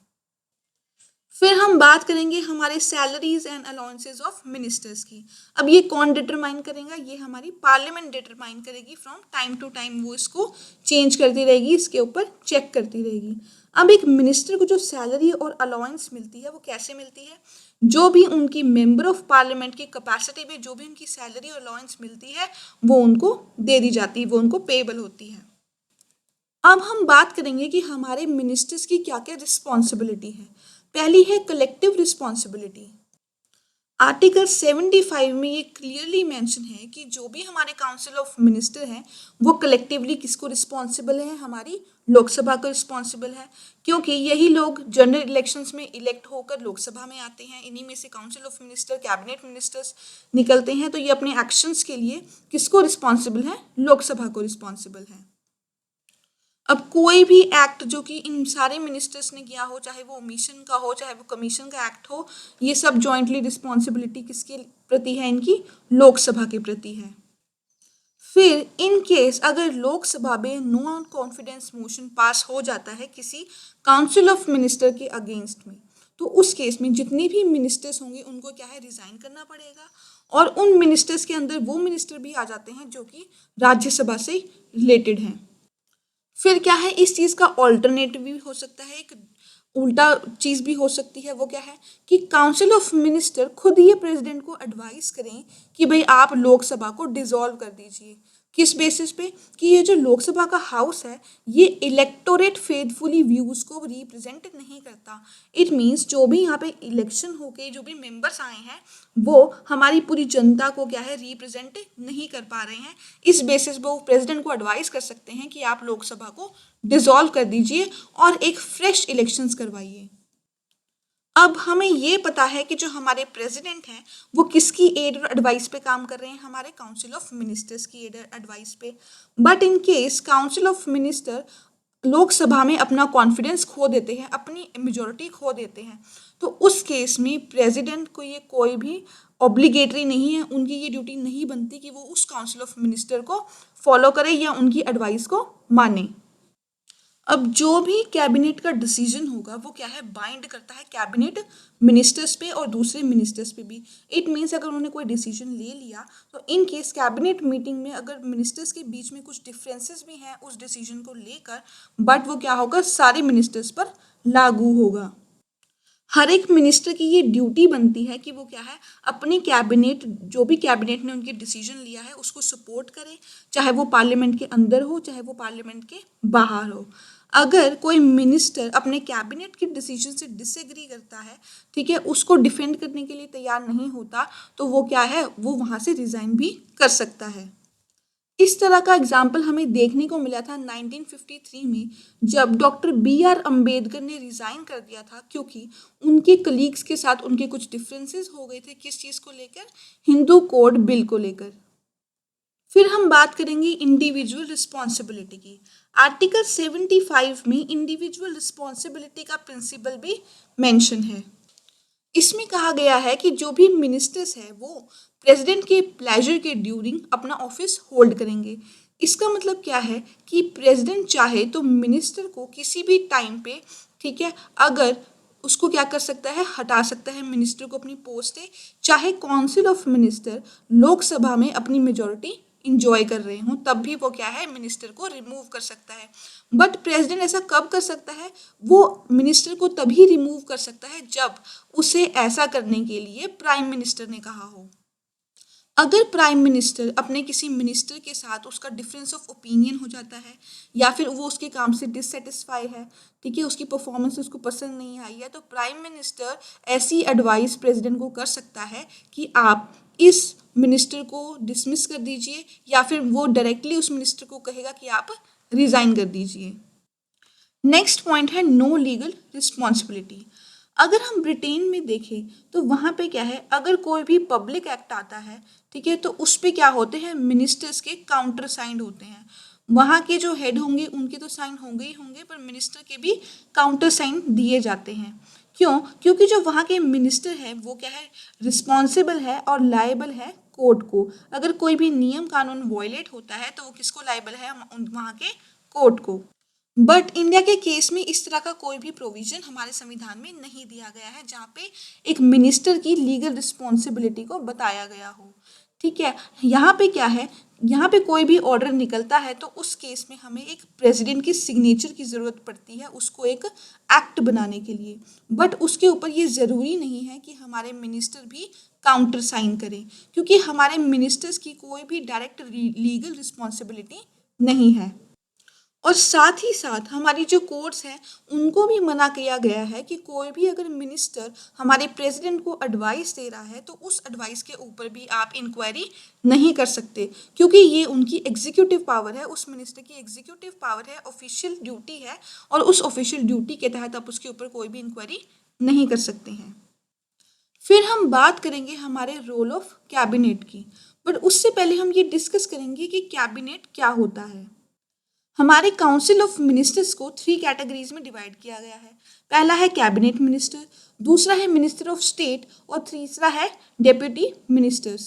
फिर हम बात करेंगे हमारे salaries and allowances of ministers की। अब ये कौन डिटरमाइन करेगा? ये हमारी पार्लियामेंट डिटरमाइन करेगी। फ्रॉम टाइम टू टाइम वो इसको चेंज करती रहेगी, इसके ऊपर चेक करती रहेगी। अब एक मिनिस्टर को जो सैलरी और अलाउंस मिलती है वो कैसे मिलती है? जो भी उनकी मेंबर ऑफ पार्लियामेंट की कैपेसिटी में जो भी उनकी सैलरी और अलाउंस मिलती है वो उनको दे दी जाती है, वो उनको पेबल होती है। अब हम बात करेंगे कि हमारे मिनिस्टर्स की क्या क्या रिस्पॉन्सिबिलिटी है। पहली है कलेक्टिव रिस्पॉन्सिबिलिटी। आर्टिकल 75 में ये क्लियरली मेंशन है कि जो भी हमारे काउंसिल ऑफ मिनिस्टर हैं वो कलेक्टिवली किसको रिस्पॉन्सिबल है, हमारी लोकसभा को रिस्पॉन्सिबल है, क्योंकि यही लोग जनरल इलेक्शंस में इलेक्ट होकर लोकसभा में आते हैं। इन्हीं में से council of minister, cabinet ministers निकलते हैं। तो ये अपने एक्शंस के लिए किसको रिस्पॉन्सिबल है? लोकसभा को रिस्पॉन्सिबल है। अब कोई भी एक्ट जो कि इन सारे मिनिस्टर्स ने किया हो, चाहे वो ओमिशन का हो चाहे वो कमीशन का एक्ट हो, ये सब जॉइंटली रिस्पॉन्सिबिलिटी किसके प्रति है? इनकी लोकसभा के प्रति है। फिर इन केस अगर लोकसभा में नो कॉन्फिडेंस मोशन पास हो जाता है किसी काउंसिल ऑफ मिनिस्टर के अगेंस्ट में, तो उस केस में जितने भी मिनिस्टर्स होंगे उनको क्या है, रिजाइन करना पड़ेगा। और उन मिनिस्टर्स के अंदर वो मिनिस्टर भी आ जाते हैं जो कि राज्यसभा से रिलेटेड हैं। फिर क्या है, इस चीज़ का ऑल्टरनेटिव भी हो सकता है, एक उल्टा चीज़ भी हो सकती है। वो क्या है कि काउंसिल ऑफ मिनिस्टर खुद ये प्रेसिडेंट को एडवाइस करें कि भाई आप लोकसभा को डिसॉल्व कर दीजिए। किस बेसिस पे कि ये जो लोकसभा का हाउस है ये इलेक्टोरेट फेथफुली व्यूज को रिप्रेजेंट नहीं करता। इट मीन्स जो भी यहाँ पे इलेक्शन होके जो भी मेंबर्स आए हैं वो हमारी पूरी जनता को क्या है रिप्रेजेंट नहीं कर पा रहे हैं। इस बेसिस पे वो प्रेसिडेंट को एडवाइस कर सकते हैं कि आप लोकसभा को डिसॉल्व कर दीजिए और एक फ्रेश इलेक्शंस करवाइए। अब हमें ये पता है कि जो हमारे प्रेसिडेंट हैं वो किसकी एड और एडवाइस पे काम कर रहे हैं, हमारे काउंसिल ऑफ मिनिस्टर्स की एड एडवाइस पे। But in case council of minister Lok Sabha में अपना कॉन्फिडेंस खो देते हैं, अपनी मेजोरिटी खो देते हैं, तो उस केस में प्रेसिडेंट को ये कोई भी ऑब्लिगेटरी नहीं है, उनकी ये ड्यूटी नहीं बनती कि वो उस काउंसिल ऑफ मिनिस्टर को फॉलो करे या उनकी एडवाइस को माने। अब जो भी कैबिनेट का डिसीजन होगा वो क्या है बाइंड करता है कैबिनेट मिनिस्टर्स पे और दूसरे मिनिस्टर्स पे भी। इट मीन्स अगर उन्होंने कोई डिसीजन ले लिया तो इन केस कैबिनेट मीटिंग में अगर मिनिस्टर्स के बीच में कुछ डिफरेंसेस भी हैं उस डिसीजन को लेकर, बट वो क्या होगा सारे मिनिस्टर्स पर लागू होगा। हर एक मिनिस्टर की ये ड्यूटी बनती है कि वो क्या है अपनी कैबिनेट जो भी कैबिनेट ने उनके डिसीजन लिया है उसको सपोर्ट करे, चाहे वो पार्लियामेंट के अंदर हो चाहे वो पार्लियामेंट के बाहर हो। अगर कोई मिनिस्टर अपने कैबिनेट के डिसीजन से डिसएग्री करता है, ठीक है, उसको डिफेंड करने के लिए तैयार नहीं होता, तो वो क्या है वो वहाँ से रिजाइन भी कर सकता है। इस तरह का एग्जाम्पल हमें देखने को मिला था 1953 में, जब डॉक्टर बी.आर. अंबेडकर ने रिजाइन कर दिया था क्योंकि उनके कलीग्स के साथ उनके कुछ डिफरेंसेस हो गए थे। किस चीज़ को लेकर? हिंदू कोड बिल को लेकर। फिर हम बात करेंगे इंडिविजुअल रिस्पॉन्सिबिलिटी की। आर्टिकल 75 में इंडिविजुअल रिस्पॉन्सिबिलिटी का प्रिंसिपल भी मेंशन है। इसमें कहा गया है कि जो भी मिनिस्टर्स है वो प्रेसिडेंट के प्लेजर के ड्यूरिंग अपना ऑफिस होल्ड करेंगे। इसका मतलब क्या है कि प्रेसिडेंट चाहे तो मिनिस्टर को किसी भी टाइम पे, ठीक है, अगर उसको क्या कर सकता है हटा सकता है मिनिस्टर को अपनी पोस्ट से, चाहे काउंसिल ऑफ मिनिस्टर लोकसभा में अपनी मेजोरिटी इंजॉय कर रहे हों तब भी वो क्या है मिनिस्टर को रिमूव कर सकता है। बट प्रेसिडेंट ऐसा कब कर सकता है? वो मिनिस्टर को तभी रिमूव कर सकता है जब उसे ऐसा करने के लिए प्राइम मिनिस्टर ने कहा हो। अगर प्राइम मिनिस्टर अपने किसी मिनिस्टर के साथ उसका डिफरेंस ऑफ ओपिनियन हो जाता है या फिर वो उसके काम से डिससेटिस्फाई है, ठीक है, उसकी परफॉर्मेंस उसको पसंद नहीं आई है, तो प्राइम मिनिस्टर ऐसी एडवाइस प्रेसिडेंट को कर सकता है कि आप इस मिनिस्टर को डिसमिस कर दीजिए, या फिर वो डायरेक्टली उस मिनिस्टर को कहेगा कि आप रिजाइन कर दीजिए। नेक्स्ट पॉइंट है नो लीगल रिस्पॉन्सिबिलिटी। अगर हम ब्रिटेन में देखें तो वहाँ पे क्या है, अगर कोई भी पब्लिक एक्ट आता है, ठीक है, तो उस पे क्या होते हैं मिनिस्टर्स के काउंटर साइन होते हैं। वहाँ के जो हेड होंगे उनके तो साइन होंगे ही होंगे, पर मिनिस्टर के भी काउंटर साइन दिए जाते हैं। क्यों? क्योंकि जो वहाँ के मिनिस्टर है वो क्या है रिस्पॉन्सिबल है और लायबल है कोर्ट को। अगर कोई भी नियम कानून वॉयलेट होता है तो वो किसको लायबल है? वहाँ के कोर्ट को। बट इंडिया के केस में इस तरह का कोई भी प्रोविजन हमारे संविधान में नहीं दिया गया है जहाँ पे एक मिनिस्टर की लीगल रिस्पॉन्सिबिलिटी को बताया गया हो। ठीक है, यहाँ पे क्या है, यहाँ पे कोई भी ऑर्डर निकलता है तो उस केस में हमें एक प्रेसिडेंट की सिग्नेचर की ज़रूरत पड़ती है उसको एक एक्ट बनाने के लिए। बट उसके ऊपर ये ज़रूरी नहीं है कि हमारे मिनिस्टर भी काउंटर साइन करें, क्योंकि हमारे मिनिस्टर्स की कोई भी डायरेक्ट लीगल रिस्पॉन्सिबिलिटी नहीं है। और साथ ही साथ हमारी जो कोर्ट्स हैं उनको भी मना किया गया है कि कोई भी अगर मिनिस्टर हमारे प्रेसिडेंट को एडवाइस दे रहा है तो उस एडवाइस के ऊपर भी आप इंक्वायरी नहीं कर सकते, क्योंकि ये उनकी एग्जीक्यूटिव पावर है, उस मिनिस्टर की एग्जीक्यूटिव पावर है, ऑफिशियल ड्यूटी है, और उस ऑफिशियल ड्यूटी के तहत आप उसके ऊपर कोई भी इंक्वायरी नहीं कर सकते हैं। फिर हम बात करेंगे हमारे रोल ऑफ कैबिनेट की, बट उससे पहले हम ये डिस्कस करेंगे कि कैबिनेट क्या होता है। हमारे काउंसिल ऑफ मिनिस्टर्स को 3 कैटेगरीज में डिवाइड किया गया है। पहला है कैबिनेट मिनिस्टर, दूसरा है मिनिस्टर ऑफ स्टेट और तीसरा है डेप्यूटी मिनिस्टर्स।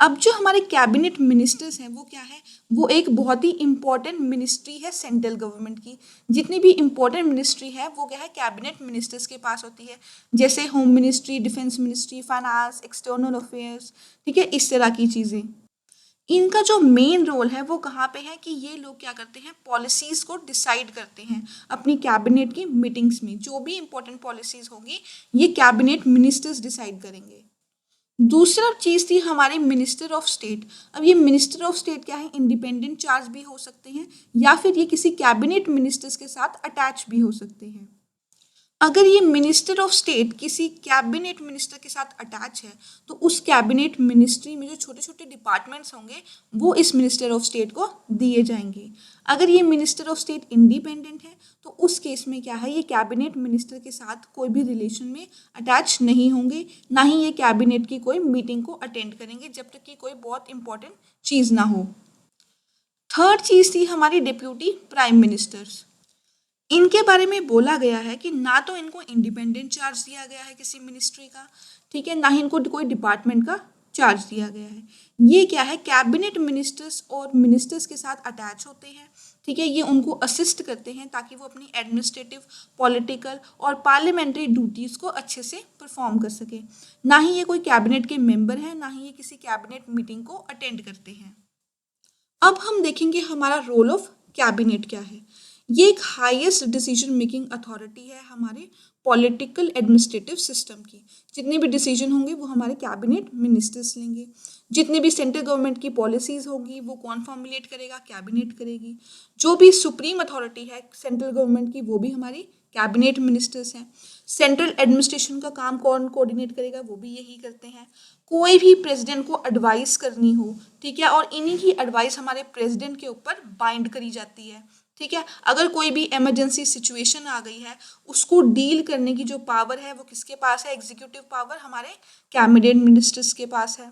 अब जो हमारे कैबिनेट मिनिस्टर्स हैं वो क्या है, वो एक बहुत ही इम्पोर्टेंट मिनिस्ट्री है सेंट्रल गवर्नमेंट की। जितनी भी इम्पोर्टेंट मिनिस्ट्री है वो क्या है कैबिनेट मिनिस्टर्स के पास होती है, जैसे home ministry, defence ministry, finance, external affairs, ठीक है, इस तरह की चीज़ें। इनका जो मेन रोल है वो कहाँ पे है कि ये लोग क्या करते हैं पॉलिसीज़ को डिसाइड करते हैं अपनी कैबिनेट की मीटिंग्स में। जो भी इंपॉर्टेंट पॉलिसीज़ होंगी ये कैबिनेट मिनिस्टर्स डिसाइड करेंगे। दूसरा चीज थी हमारे मिनिस्टर ऑफ स्टेट। अब ये मिनिस्टर ऑफ स्टेट क्या है, इंडिपेंडेंट चार्ज भी हो सकते हैं या फिर ये किसी कैबिनेट मिनिस्टर्स के साथ अटैच भी हो सकते हैं। अगर ये मिनिस्टर ऑफ स्टेट किसी कैबिनेट मिनिस्टर के साथ अटैच है तो उस कैबिनेट मिनिस्ट्री में जो छोटे छोटे डिपार्टमेंट्स होंगे वो इस मिनिस्टर ऑफ स्टेट को दिए जाएंगे। अगर ये मिनिस्टर ऑफ स्टेट इंडिपेंडेंट है तो उस केस में क्या है, ये कैबिनेट मिनिस्टर के साथ कोई भी रिलेशन में अटैच नहीं होंगे, ना ही ये कैबिनेट की कोई मीटिंग को अटेंड करेंगे जब तक कि कोई बहुत इंपॉर्टेंट चीज़ ना हो। थर्ड चीज़ थी हमारी डिप्यूटी प्राइम मिनिस्टर्स। इनके बारे में बोला गया है कि ना तो इनको इंडिपेंडेंट चार्ज दिया गया है किसी मिनिस्ट्री का, ठीक है, ना ही इनको कोई डिपार्टमेंट का चार्ज दिया गया है। ये क्या है, कैबिनेट मिनिस्टर्स और मिनिस्टर्स के साथ अटैच होते हैं, ठीक है, ये उनको असिस्ट करते हैं ताकि वो अपनी एडमिनिस्ट्रेटिव, पॉलिटिकल और पार्लियामेंट्री ड्यूटीज़ को अच्छे से परफॉर्म कर सके। ना ही ये कोई कैबिनेट के मेंबर हैं, ना ही ये किसी कैबिनेट मीटिंग को अटेंड करते हैं। अब हम देखेंगे हमारा रोल ऑफ कैबिनेट क्या है। ये एक हाईएस्ट डिसीजन मेकिंग अथॉरिटी है हमारे पॉलिटिकल एडमिनिस्ट्रेटिव सिस्टम की। जितने भी डिसीजन होंगे वो हमारे कैबिनेट मिनिस्टर्स लेंगे। जितने भी सेंट्रल गवर्नमेंट की पॉलिसीज होगी वो कौन फॉर्मुलेट करेगा, कैबिनेट करेगी। जो भी सुप्रीम अथॉरिटी है सेंट्रल गवर्नमेंट की वो भी हमारी कैबिनेट मिनिस्टर्स हैं। सेंट्रल एडमिनिस्ट्रेशन का काम कौन कोऑर्डिनेट करेगा, वो भी यही करते हैं। कोई भी प्रेसिडेंट को एडवाइस करनी हो, ठीक है, और इन्हीं की एडवाइस हमारे प्रेसिडेंट के ऊपर बाइंड करी जाती है, ठीक है। अगर कोई भी इमरजेंसी सिचुएशन आ गई है उसको डील करने की जो पावर है वो किसके पास है, एग्जीक्यूटिव पावर हमारे कैबिनेट मिनिस्टर्स के पास है।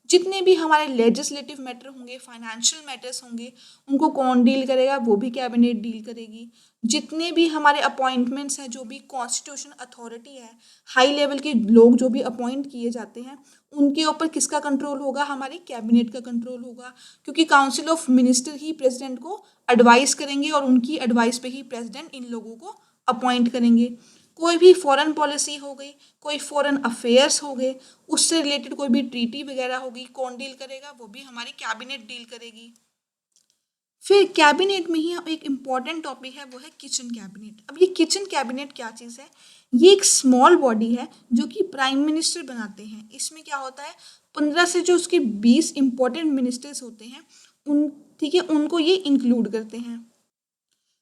जितने भी हमारे लेजिस्लेटिव मैटर होंगे, फाइनेंशियल मैटर्स होंगे, उनको कौन डील करेगा, वो भी कैबिनेट डील करेगी। जितने भी हमारे अपॉइंटमेंट्स हैं, जो भी कॉन्स्टिट्यूशन अथॉरिटी है, हाई लेवल के लोग जो भी अपॉइंट किए जाते हैं उनके ऊपर किसका कंट्रोल होगा, हमारी कैबिनेट का कंट्रोल होगा, क्योंकि council of minister he president को एडवाइस करेंगे और उनकी एडवाइस पे ही प्रेसिडेंट इन लोगों को अपॉइंट करेंगे। कोई भी फॉरेन पॉलिसी हो गई, कोई फॉरेन अफेयर्स हो गए, उससे रिलेटेड कोई भी ट्रीटी वगैरह होगी, कौन डील करेगा, वो भी हमारी कैबिनेट डील करेगी। फिर कैबिनेट में ही एक इम्पॉर्टेंट टॉपिक है वो है किचन कैबिनेट। अब ये किचन कैबिनेट क्या चीज़ है, ये एक स्मॉल बॉडी है जो कि प्राइम मिनिस्टर बनाते हैं। इसमें क्या होता है, 15 से जो उसके 20 इंपॉर्टेंट मिनिस्टर्स होते हैं उन, ठीक है, उनको ये इंक्लूड करते हैं।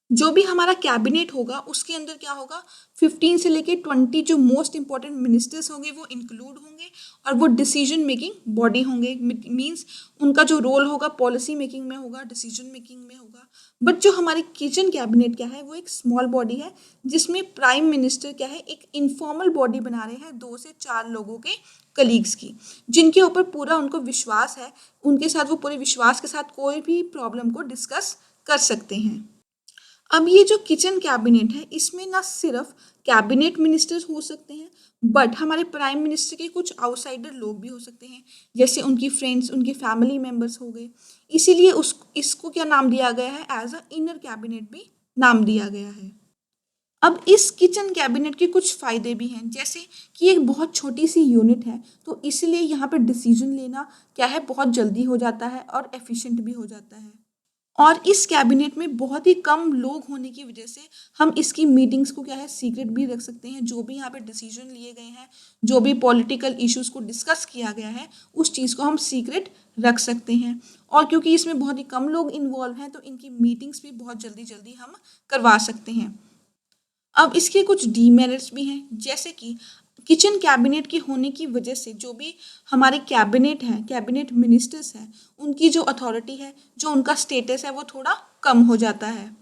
जो भी हमारा कैबिनेट होगा उसके अंदर क्या होगा, 15 से लेके 20 जो मोस्ट इंपॉर्टेंट मिनिस्टर्स होंगे वो इंक्लूड होंगे और वो डिसीजन मेकिंग बॉडी होंगे। मींस उनका जो रोल होगा पॉलिसी मेकिंग में होगा, डिसीजन मेकिंग में होगा। बट जो हमारी किचन कैबिनेट क्या है, वो एक स्मॉल बॉडी है जिसमें प्राइम मिनिस्टर क्या है, एक इनफॉर्मल बॉडी बना रहे हैं 2 से 4 लोगों के कलीग्स की, जिनके ऊपर पूरा उनको विश्वास है, उनके साथ वो पूरे विश्वास के साथ कोई भी प्रॉब्लम को डिस्कस कर सकते हैं। अब ये जो किचन कैबिनेट है इसमें ना सिर्फ कैबिनेट मिनिस्टर्स हो सकते हैं बट हमारे प्राइम मिनिस्टर के कुछ आउटसाइडर लोग भी हो सकते हैं, जैसे उनकी फ्रेंड्स, उनके फैमिली मेंबर्स हो गए। इसीलिए उस इसको क्या नाम दिया गया है, एज अ इनर कैबिनेट भी नाम दिया गया है। अब इस किचन कैबिनेट के कुछ फ़ायदे भी हैं, जैसे कि एक बहुत छोटी सी यूनिट है तो इसलिए यहाँ पर डिसीजन लेना क्या है, बहुत जल्दी हो जाता है और एफिशिएंट भी हो जाता है। और इस कैबिनेट में बहुत ही कम लोग होने की वजह से हम इसकी मीटिंग्स को क्या है, सीक्रेट भी रख सकते हैं। जो भी यहाँ पे डिसीजन लिए गए हैं, जो भी पॉलिटिकल इश्यूज को डिस्कस किया गया है, उस चीज़ को हम सीक्रेट रख सकते हैं। और क्योंकि इसमें बहुत ही कम लोग इन्वॉल्व हैं तो इनकी मीटिंग्स भी बहुत जल्दी जल्दी हम करवा सकते हैं। अब इसके कुछ डीमेरिट्स भी हैं, जैसे कि किचन कैबिनेट के होने की वजह से जो भी हमारे कैबिनेट हैं, कैबिनेट मिनिस्टर्स हैं, उनकी जो अथॉरिटी है, जो उनका स्टेटस है वो थोड़ा कम हो जाता है।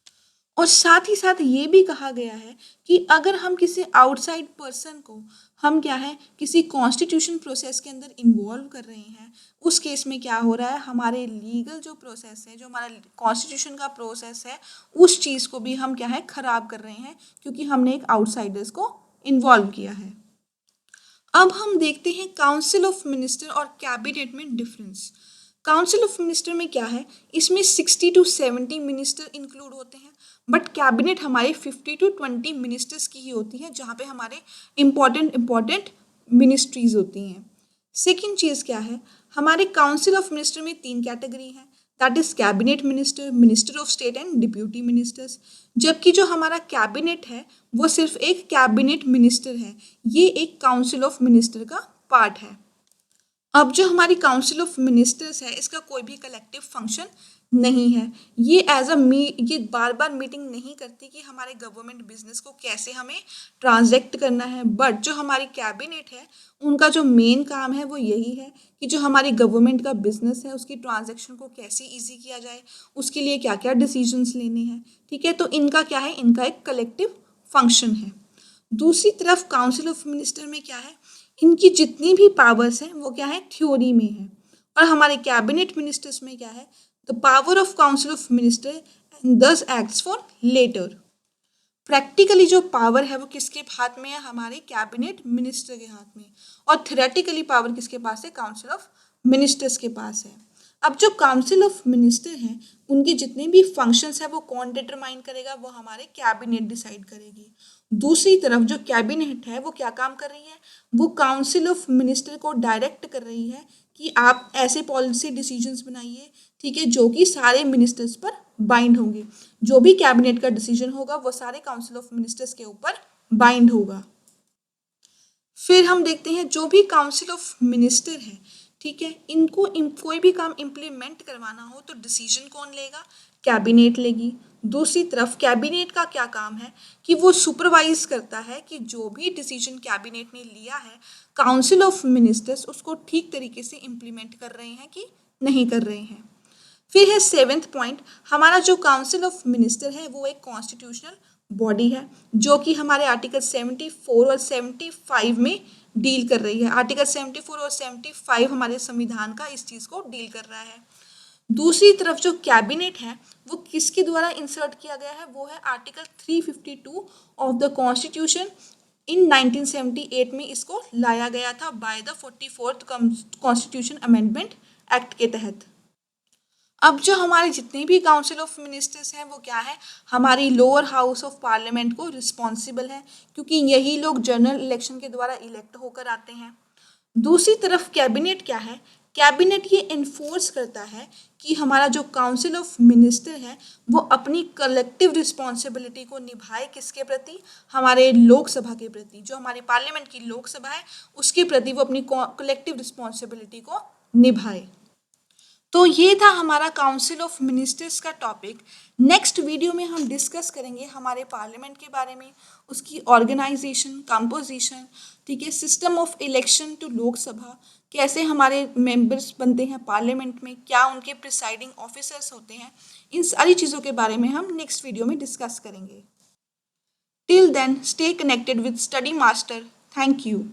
और साथ ही साथ ये भी कहा गया है कि अगर हम किसी आउटसाइड पर्सन को हम क्या है, किसी कॉन्स्टिट्यूशन प्रोसेस के अंदर इन्वॉल्व कर रहे हैं, उस केस में क्या हो रहा है, हमारे लीगल जो प्रोसेस है, जो हमारा कॉन्स्टिट्यूशन का प्रोसेस है, उस चीज़ को भी हम क्या है, ख़राब कर रहे हैं, क्योंकि हमने एक आउटसाइडर्स को इन्वॉल्व किया है। अब हम देखते हैं काउंसिल ऑफ मिनिस्टर और कैबिनेट में डिफरेंस। काउंसिल ऑफ मिनिस्टर में क्या है, इसमें 60 to 70 मिनिस्टर इंक्लूड होते हैं बट कैबिनेट हमारे 50 to 20 मिनिस्टर्स की ही होती है, जहाँ पे हमारे इम्पॉर्टेंट मिनिस्ट्रीज होती हैं। सेकेंड चीज़ क्या है, हमारे काउंसिल ऑफ मिनिस्टर में 3 कैटेगरी हैं, that is cabinet minister, minister of state and deputy ministers. जबकि जो हमारा कैबिनेट है वो सिर्फ एक कैबिनेट मिनिस्टर है, ये एक काउंसिल ऑफ मिनिस्टर का पार्ट है। अब जो हमारी काउंसिल ऑफ मिनिस्टर्स है, इसका कोई भी कलेक्टिव फंक्शन नहीं है। ये ये बार बार मीटिंग नहीं करती कि हमारे गवर्नमेंट बिजनेस को कैसे हमें ट्रांजैक्ट करना है, बट जो हमारी कैबिनेट है उनका जो मेन काम है वो यही है कि जो हमारी गवर्नमेंट का बिजनेस है उसकी ट्रांजैक्शन को कैसे ईजी किया जाए, उसके लिए क्या क्या डिसीजंस लेने हैं। ठीक है, तो इनका क्या है, इनका एक कलेक्टिव फंक्शन है। दूसरी तरफ काउंसिल ऑफ मिनिस्टर में क्या है, इनकी जितनी भी पावर्स हैं वो क्या है, थ्योरी में है। और हमारे कैबिनेट मिनिस्टर्स में क्या है, the power of council of minister and दस एक्ट्स फॉर लेटर। प्रैक्टिकली जो पावर है वो किसके हाथ में है, हमारे कैबिनेट मिनिस्टर के हाथ में। और थ्योरेटिकली पावर किसके पास है, काउंसिल ऑफ मिनिस्टर्स के पास है। अब जो काउंसिल ऑफ मिनिस्टर हैं उनके जितने भी फंक्शंस है वो कौन डिटरमाइन करेगा, वो हमारे कैबिनेट डिसाइड करेगी। दूसरी तरफ जो कैबिनेट है वो क्या काम कर रही है, वो काउंसिल ऑफ मिनिस्टर को डायरेक्ट कर रही है कि आप ऐसे पॉलिसी डिसीजंस बनाइए, ठीक है, जो कि सारे मिनिस्टर्स पर बाइंड होंगे। जो भी कैबिनेट का डिसीजन होगा वो सारे काउंसिल ऑफ मिनिस्टर्स के ऊपर बाइंड होगा। फिर हम देखते हैं जो भी काउंसिल ऑफ मिनिस्टर है, ठीक है, इनको कोई भी काम इम्प्लीमेंट करवाना हो तो डिसीजन कौन लेगा, कैबिनेट लेगी। दूसरी तरफ कैबिनेट का क्या काम है कि वो सुपरवाइज करता है कि जो भी डिसीजन कैबिनेट ने लिया है काउंसिल ऑफ मिनिस्टर्स उसको ठीक तरीके से इम्प्लीमेंट कर रहे हैं कि नहीं कर रहे हैं। फिर है सेवेंथ पॉइंट, हमारा जो काउंसिल ऑफ मिनिस्टर है वो एक कॉन्स्टिट्यूशनल बॉडी है जो कि हमारे आर्टिकल 74 और 75 में डील कर रही है। आर्टिकल 74 और 75 हमारे संविधान का इस चीज़ को डील कर रहा है। दूसरी तरफ जो कैबिनेट है वो किसके द्वारा इंसर्ट किया गया है, वो है आर्टिकल 352 ऑफ द कॉन्स्टिट्यूशन। इन 1978 में इसको लाया गया था by the 44th constitution amendment act के तहत। अब जो हमारे जितने भी काउंसिल ऑफ मिनिस्टर्स हैं वो क्या है, हमारी लोअर हाउस ऑफ पार्लियामेंट को रिस्पॉन्सिबल है क्योंकि यही लोग जनरल इलेक्शन के द्वारा इलेक्ट होकर आते हैं। दूसरी तरफ कैबिनेट क्या है, कैबिनेट ये इन्फोर्स करता है कि हमारा जो काउंसिल ऑफ मिनिस्टर है वो अपनी कलेक्टिव रिस्पॉन्सिबिलिटी को निभाए किसके प्रति, हमारे लोकसभा के प्रति। जो हमारी पार्लियामेंट की लोकसभा है उसके प्रति वो अपनी कलेक्टिव रिस्पॉन्सिबिलिटी को निभाए। तो ये था हमारा काउंसिल ऑफ मिनिस्टर्स का टॉपिक। नेक्स्ट वीडियो में हम डिस्कस करेंगे हमारे पार्लियामेंट के बारे में, उसकी ऑर्गेनाइजेशन, कंपोजिशन, ठीक है, system of election to Lok Sabha, कैसे हमारे मेंबर्स बनते हैं पार्लियामेंट में, क्या उनके प्रिसाइडिंग ऑफिसर्स होते हैं, इन सारी चीज़ों के बारे में हम नेक्स्ट वीडियो में डिस्कस करेंगे। Till then stay connected with study master. Thank you.